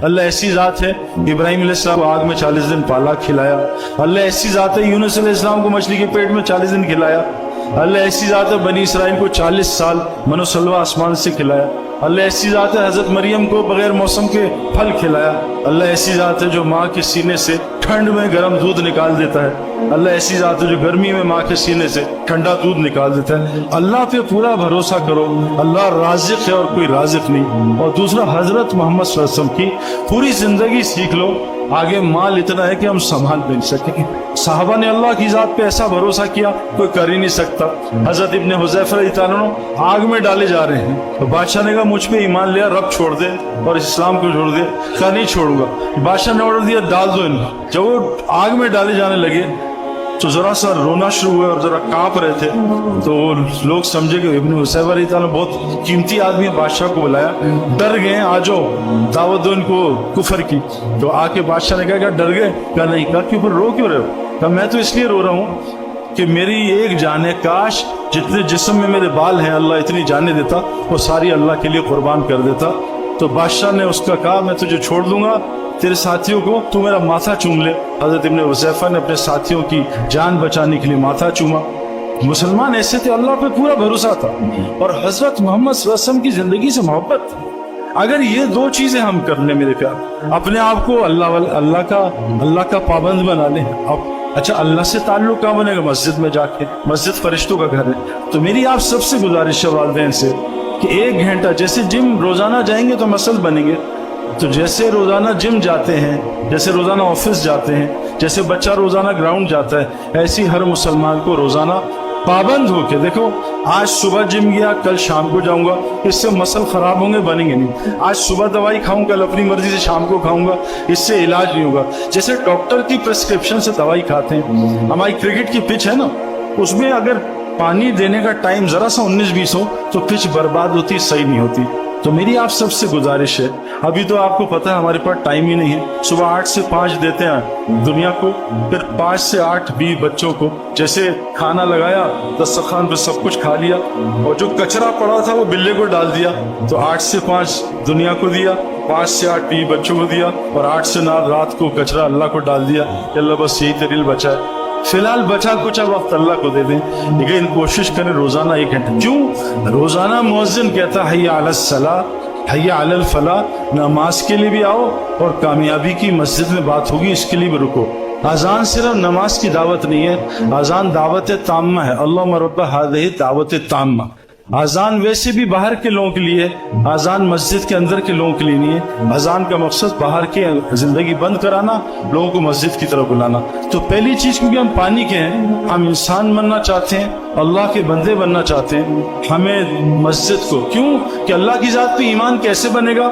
اللہ ایسی ذات ہے ابراہیم علیہ السلام کو آگ میں 40 دن پالا کھلایا. اللہ ایسی ذات ہے یونس علیہ السلام کو مچھلی کے پیٹ میں 40 دن کھلایا. اللہ ایسی ذات ہے بنی اسرائیل کو 40 سال من و سلوہ آسمان سے کھلایا. اللہ ایسی ذات ہے حضرت مریم کو بغیر موسم کے پھل کھلایا. اللہ ایسی ذات ہے جو ماں کے سینے سے ٹھنڈ میں گرم دودھ نکال دیتا ہے. اللہ ایسی ذات ہے جو گرمی میں ماں کے سینے سے ٹھنڈا دودھ نکال دیتا ہے. اللہ پہ پورا بھروسہ کرو, اللہ رازق ہے اور کوئی رازق نہیں. اور دوسرا حضرت محمد صلی اللہ علیہ وسلم کی پوری زندگی سیکھ لو. آگے مال اتنا ہے کہ ہم سنبھال نہیں سکیں. صحابہ نے اللہ کی ذات پہ ایسا بھروسہ کیا کوئی کر ہی نہیں سکتا. حضرت ابن حذیفہ رضی اللہ عنہ آگ میں ڈالے جا رہے ہیں تو بادشاہ نے کہا مجھ پہ ایمان لیا, رب چھوڑ دے اور اسلام کو چھوڑ دے. کہا نہیں چھوڑوں گا. بادشاہ نے آرڈر دیا ڈال دو ان کو. جب وہ آگ میں ڈالے جانے لگے تو ذرا سا رونا شروع ہوئے اور ذرا کانپ رہے تھے. تو لوگ سمجھے کہ ابن حذیفہ رضی اللہ عنہ بہت قیمتی آدمی ہے, بادشاہ کو بلایا, ڈر گئے, آ جاؤ دعوت دو ان کو کفر کی. تو آ کے بادشاہ نے کہا کہ ڈر گئے؟ کہا نہیں. کہا کیوں, رو کیوں رہے ہو؟ کہا میں تو اس لیے رو رہا ہوں کہ میری ایک جان ہے, کاش جتنے جسم میں میرے بال ہیں اللہ اتنی جانیں دیتا, وہ ساری اللہ کے لیے قربان کر دیتا. تو بادشاہ نے اس کا کہا میں تجھے چھوڑ دوں گا, تیرے ساتھیوں کو تو میرا ماتھا چوم لے. حضرت ابن حذیفہ نے اپنے ساتھیوں کی جان بچانے کے لیے ماتھا چوما. مسلمان ایسے تھے, اللہ پہ پورا بھروسہ تھا اور حضرت محمد صلی اللہ علیہ وسلم کی زندگی سے محبت تھی. اگر یہ دو چیزیں ہم کر لیں میرے پیار, اپنے آپ کو اللہ کا پابند بنا لیں. اب اچھا اللہ سے تعلق کہاں بنے گا؟ مسجد میں جا کے. مسجد فرشتوں کا گھر ہے. تو میری آپ سب سے گزارش ہے والدین سے کہ 1 گھنٹہ, جیسے جم روزانہ جائیں گے تو مسل بنیں گے, تو جیسے روزانہ جم جاتے ہیں, جیسے روزانہ آفس جاتے ہیں, جیسے بچہ روزانہ گراؤنڈ جاتا ہے, ایسی ہر مسلمان کو روزانہ پابند ہو کے دیکھو. آج صبح جم گیا, کل شام کو جاؤں گا, اس سے مسل خراب ہوں گے, بنیں گے نہیں. آج صبح دوائی کھاؤں, کل اپنی مرضی سے شام کو کھاؤں گا, اس سے علاج نہیں ہوگا. جیسے ڈاکٹر کی پرسکرپشن سے دوائی کھاتے ہیں. ہماری کرکٹ کی پچ ہے نا, اس میں اگر پانی دینے کا ٹائم ذرا سا 19-20 ہو تو پچ برباد ہوتی, صحیح نہیں ہوتی. تو میری آپ سب سے گزارش ہے, ابھی تو آپ کو پتہ ہے ہمارے پاس ٹائم ہی نہیں ہے. صبح 8 سے 5 دیتے ہیں دنیا کو, پھر 5 سے 8 بھی بچوں کو. جیسے کھانا لگایا دسترخوان پہ سب کچھ کھا لیا, اور جو کچرا پڑا تھا وہ بلے کو ڈال دیا. تو 8 سے 5 دنیا کو دیا, 5 سے 8 بھی بچوں کو دیا, اور 8 سے 9 رات کو کچرا اللہ کو ڈال دیا. اللہ بس یہی دلیل بچا ہے. فی الحال بچا کچھ وقت اللہ کو دے دیں, لیکن کوشش کریں روزانہ 1 گھنٹہ. کیوں روزانہ مؤذن کہتا حی علی الصلاۃ حی علی الفلاح, نماز کے لیے بھی آؤ اور کامیابی کی مسجد میں بات ہوگی اس کے لیے بھی رکو. اذان صرف نماز کی دعوت نہیں ہے, اذان دعوت تامہ ہے. اللہم رب ہذہ دعوت تامہ. اذان ویسے بھی باہر کے لوگوں کے لیے, اذان مسجد کے اندر کے لوگوں کے لیے نہیں ہے. اذان کا مقصد باہر کے زندگی بند کرانا, لوگوں کو مسجد کی طرف بلانا. تو پہلی چیز کیونکہ ہم پانی کے ہیں, ہم انسان بننا چاہتے ہیں, اللہ کے بندے بننا چاہتے ہیں, ہمیں مسجد کو, کیوں کہ اللہ کی ذات پہ ایمان کیسے بنے گا؟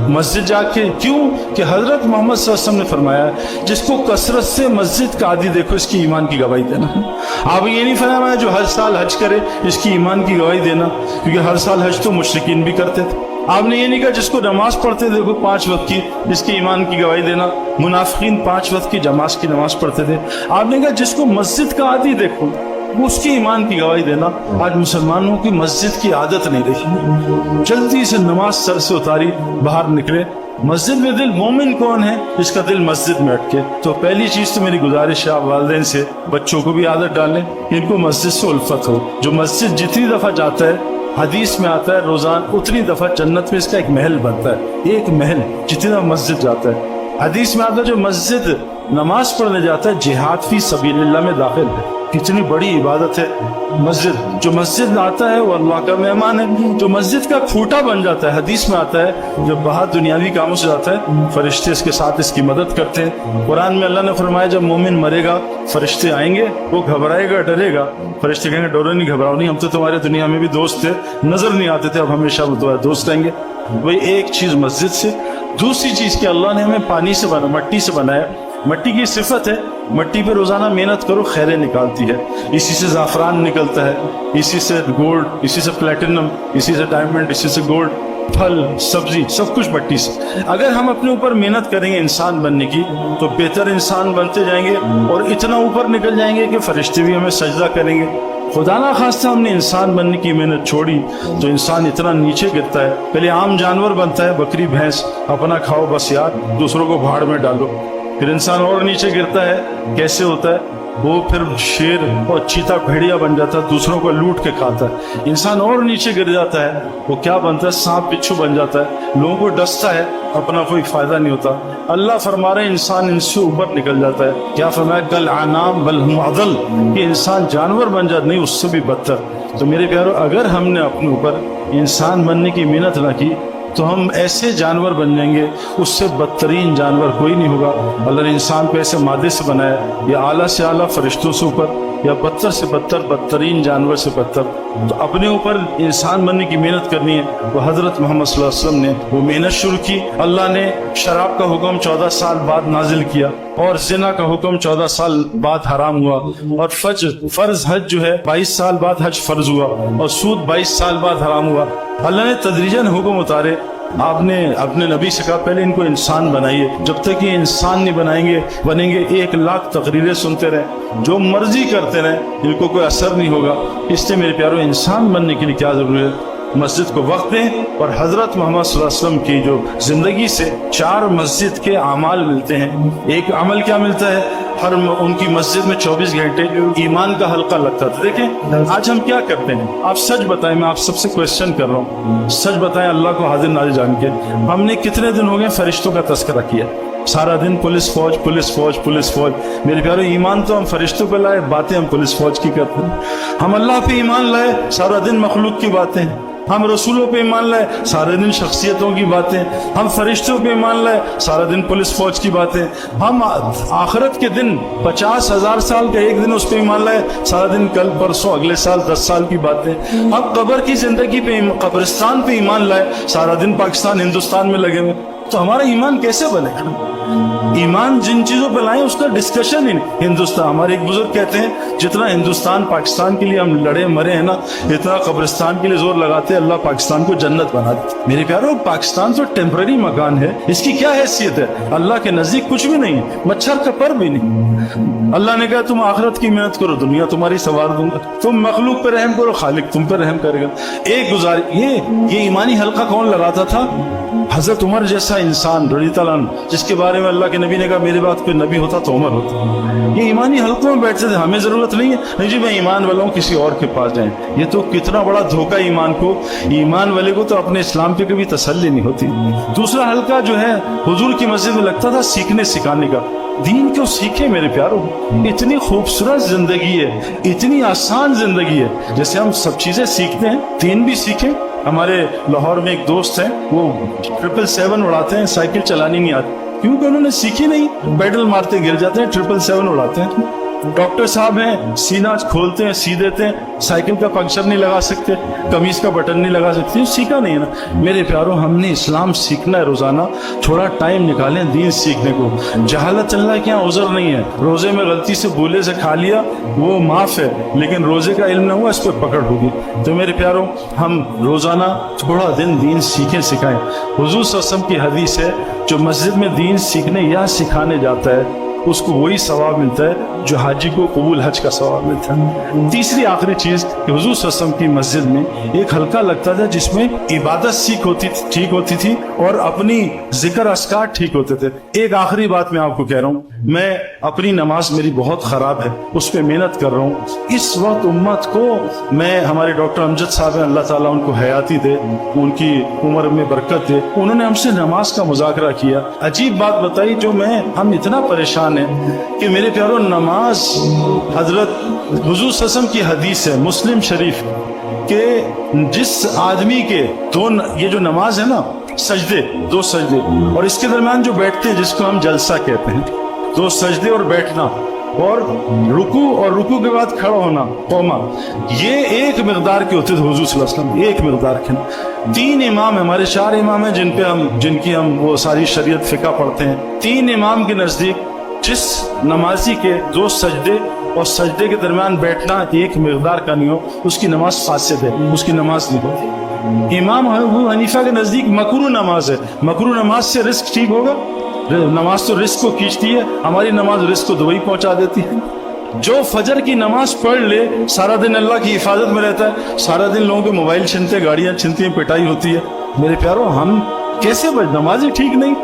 مسجد جا کے. کیوں کہ حضرت محمد صلی اللہ علیہ وسلم نے فرمایا جس کو کثرت سے مسجد کا عادی دیکھو اس کی ایمان کی گواہی دینا. آپ یہ نہیں فرمایا جو ہر سال حج کرے اس کی ایمان کی گواہی دینا, کیونکہ ہر سال حج تو مشرکین بھی کرتے تھے. آپ نے یہ نہیں کہا جس کو نماز پڑھتے دیکھو 5 وقت کی, اس کی ایمان کی گواہی دینا. منافقین 5 وقت کی جماعت کی نماز پڑھتے تھے. آپ نے کہا جس کو مسجد کا عادی دیکھو اس کی ایمان کی گواہی دینا. آج مسلمانوں کی مسجد کی عادت نہیں رہی, جلدی سے نماز سر سے اتاری باہر نکلے. مسجد میں دل, مومن کون ہے جس کا دل مسجد میں اٹکے؟ تو پہلی چیز تو میری گزارش ہے آپ والدین سے, بچوں کو بھی عادت ڈالیں, ان کو مسجد سے الفت ہو. جو مسجد جتنی دفعہ جاتا ہے, حدیث میں آتا ہے روزانہ اتنی دفعہ جنت میں اس کا ایک محل بنتا ہے. ایک محل جتنا مسجد جاتا ہے. حدیث میں آتا ہے جو مسجد نماز پڑھنے جاتا ہے جہاد فی سبیل اللہ میں داخل ہے. کتنی بڑی عبادت ہے مسجد. جو مسجد میں آتا ہے وہ اللہ کا مہمان ہے. جو مسجد کا کھوٹا بن جاتا ہے, حدیث میں آتا ہے جو باہر دنیاوی کاموں سے جاتا ہے فرشتے اس کے ساتھ اس کی مدد کرتے ہیں. قرآن میں اللہ نے فرمایا جب مومن مرے گا فرشتے آئیں گے, وہ گھبرائے گا, ڈرے گا. فرشتے کہیں گے ڈرو نہیں, گھبراؤ نہیں, ہم تو تمہارے دنیا میں بھی دوست تھے, نظر نہیں آتے تھے, اب ہمیشہ وہ تمہارے دوست رہیں گے. وہی ایک چیز مسجد سے. دوسری چیز کہ اللہ نے ہمیں پانی سے بنا, مٹی سے بنایا. مٹی کی صفت ہے, مٹی پہ روزانہ محنت کرو خیریں نکالتی ہے. اسی سے زعفران نکلتا ہے, اسی سے گولڈ, اسی سے پلیٹینم, اسی سے ڈائمنڈ, اسی سے گولڈ, پھل سبزی سب کچھ مٹی سے. اگر ہم اپنے اوپر محنت کریں گے انسان بننے کی تو بہتر انسان بنتے جائیں گے, اور اتنا اوپر نکل جائیں گے کہ فرشتے بھی ہمیں سجدہ کریں گے. खुदा ना खास्ता हमने इंसान बनने की मेहनत छोड़ी तो इंसान इतना नीचे गिरता है। पहले आम जानवर बनता है, बकरी भैंस, अपना खाओ बस यार, दूसरों को भाड़ में डालो। फिर इंसान और नीचे गिरता है, कैसे होता है, वो फिर शेर और चीता भेड़िया बन जाता है, दूसरों को लूट के खाता है। इंसान और नीचे गिर जाता है, वो क्या बनता है, सांप बिच्छू बन जाता है, लोगों को डसता है, अपना कोई फायदा नहीं होता। अल्लाह फरमा रहे इंसान इनसे ऊपर निकल जाता है। क्या फरमाया, कल आनाम बल हुम अदल, कि इंसान जानवर बन जाता, नहीं उससे भी बदतर। तो मेरे प्यारो, अगर हमने अपने ऊपर इंसान बनने की मेहनत ना की तो हम ऐसे जानवर बन जाएंगे, उससे बदतरीन जानवर कोई नहीं होगा। अल्लाह ने इंसान को ऐसे मादे से बनाया, या आला से आला फरिश्तों से ऊपर, या बदतर से बदतर बदतरीन जानवर से बदतर। तो अपने ऊपर इंसान बनने की मेहनत करनी है। वो हजरत मोहम्मद सल्लल्लाहु अलैहि वसल्लम ने वो मेहनत शुरू की। अल्लाह ने शराब का हुक्म 14 साल बाद नाजिल किया, और जिना का हुक्म 14 साल बाद हराम हुआ, और फर्ज हज जो है 22 साल बाद हज फर्ज हुआ, और सूद 22 साल बाद हराम हुआ। अल्लाह ने तदरीजन हुक्म उतारे। आपने अपने नबी से कहा पहले इनको इंसान बनाइए, जब तक ये इंसान नहीं बनेंगे 1 लाख तकरीरें सुनते रहे, जो मर्जी करते रहे, इनको कोई असर नहीं होगा। इसलिए मेरे प्यारों, इंसान बनने के लिए क्या जरूरी है, मस्जिद को वक्त दें। और हजरत मोहम्मद सल्लल्लाहु अलैहि वसल्लम की जो जिंदगी से 4 मस्जिद के अमाल मिलते हैं। एक अमल क्या मिलता है, हर उनकी मस्जिद में 24 घंटे ईमान का हल्का लगता था। देखें आज हम क्या करते हैं, आप सच बताएं, मैं आप सबसे क्वेश्चन कर रहा हूँ, सच बताएं अल्लाह को हाजिर नाजिर जान के, हमने कितने दिन हो गए फरिश्तों का तस्करा किया? सारा दिन पुलिस फौज पुलिस फौज पुलिस फौज। मेरे प्यारे, ईमान तो हम फरिश्तों पे लाए, बातें हम पुलिस फौज की करते हैं। हम अल्लाह पे ईमान लाए, सारा दिन मखलूक की बातें। हम रसूलों पे ईमान लाए, सारे दिन शख्सियतों की बातें। हम फरिश्तों पे ईमान लाए, सारा दिन पुलिस फौज की बातें। हम आखिरत के दिन 50,000 साल का एक दिन उस पे ईमान लाए, सारा दिन कल परसों अगले साल 10 साल की बातें। हम कब्र की जिंदगी पे, कब्रिस्तान पे ईमान लाए, सारा दिन पाकिस्तान हिंदुस्तान में लगे हुए। तो हमारा ईमान कैसे बनेगा? ईमान जिन चीजों पर लाए उसका डिस्कशन ही नहीं। हिंदुस्तान, हमारे एक बुजुर्ग कहते हैं, जितना हिंदुस्तान पाकिस्तान के लिए हम लड़े मरे हैं ना, इतना कब्रिस्तान के लिए जोर लगाते हैं अल्लाह पाकिस्तान को जन्नत बना दे। मेरे प्यारों, पाकिस्तान तो टेम्पररी मकान है, इसकी क्या हैसियत है? अल्लाह के नजदीक कुछ भी नहीं है, मच्छर का पर भी नहीं। अल्लाह ने कहा तुम आखिरत की मेहनत करो, दुनिया तुम्हारी संवार दूंगा। तुम मखलूक पे रहम करो, खालिक तुम पे रहम करेगा। एक ये ईमानी हल्का कौन लगाता था? हजरत उमर जैसा इंसान रज़ियल्लाहु अन्हु, जिसके बारे में अल्लाह के नबी ने कहा मेरे बाद कोई नबी होता तो उमर होता। ये ईमानी हल्कों में बैठते थे, हमें जरूरत नहीं है, नहीं जी मैं ईमान वाला हूँ, किसी और के पास जाए। ये तो कितना बड़ा धोखा ईमान को। ईमान वाले को तो अपने इस्लाम पे कभी तसल्ली नहीं होती। दूसरा हल्का जो है हुजूर की मस्जिद में लगता था सीखने सिखाने का। दीन क्यों सीखे मेरे प्यारों? इतनी खूबसूरत जिंदगी है, इतनी आसान जिंदगी है, जैसे हम सब चीजें सीखते हैं दीन भी सीखें। हमारे लाहौर में एक दोस्त है, वो 777 उड़ाते हैं, साइकिल चलानी नहीं आती क्योंकि उन्होंने सीखी नहीं, पेडल मारते गिर जाते हैं, 777 उड़ाते हैं। डॉक्टर साहब हैं, सीना खोलते हैं, सी देते हैं, साइकिल का पंक्चर नहीं लगा सकते, कमीज का बटन नहीं लगा सकते, सीखा नहीं है ना। मेरे प्यारों, हमने इस्लाम सीखना है रोजाना, थोड़ा टाइम निकालें दीन सीखने को। जहालत अल्लाह के यहाँ उज़र नहीं है, रोजे में गलती से भूले से खा लिया वो माफ है, लेकिन रोजे का इल्म न हुआ इस पर पकड़ होगी। तो मेरे प्यारों, हम रोजाना थोड़ा दिन दीन सीखें सिखाएं। हुजूर सल्लल्लाहु अलैहि वसल्लम की हदीस है, जो मस्जिद में दीन सीखने या सिखाने जाता है उसको वही सवाब मिलता है जो हाजी को कबूल हज का सवाब मिलता है। तीसरी आखिरी चीज, हुजूर सल्लल्लाहु अलैहि वसल्लम की मस्जिद में एक हल्का लगता था जिसमें इबादत ठीक होती थी और अपनी जिक्र अस्कार ठीक होते थे। एक आखिरी बात मैं आपको कह रहा हूँ, मैं अपनी नमाज मेरी बहुत खराब है, उस पर मेहनत कर रहा हूँ। इस वक्त उम्मत को मैं, हमारे डॉक्टर अमजद साहब हैं, अल्लाह ताला उनको हयाती दे, उनकी उम्र में बरकत दे, उन्होंने हमसे नमाज का मुज़ाकरा किया। अजीब बात बताई जो हम इतना परेशान कि मेरे प्यारों, नमाज हजरत हुजूर सल्लल्लाहु अलैहि वसल्लम की हदीस है मुस्लिम शरीफ के, जिस आदमी के ये जो नमाज है ना, सजदे, 2 सजदे और इसके दरमियान जो बैठते हैं जिसको हम जलसा कहते हैं, 2 सजदे और बैठना और रुकू के बाद खड़ा होना, कौमा, ये एक मिकदार के होते थे हुजूर सल्लल्लाहु अलैहि वसल्लम, एक मिकदार के। 3 इमाम, हमारे 4 इमाम हैं जिनकी हम वो सारी शरीयत फिका पढ़ते हैं। 3 इमाम के नजदीक जिस नमाजी के 2 सजदे और सजदे के दरमियान बैठना एक मिकदार का नहीं हो, उसकी नमाज फासिद है, उसकी नमाज नहीं होती। इमाम अबू हनीफा के नजदीक मकरूह नमाज है, मकरूह नमाज से रिस्क ठीक होगा? नमाज तो रिस्क को खींचती है, हमारी नमाज रिस्क को दुबई पहुंचा देती है। جو فجر کی نماز پڑھ لے سارا دن اللہ کی حفاظت میں رہتا ہے، سارا دن لوگوں کے موبائل چھنتے، گاڑیاں چھنتی ہیں، پٹائی ہوتی ہے۔ میرے پیارو، ہم کیسے نمازیں ٹھیک نہیں،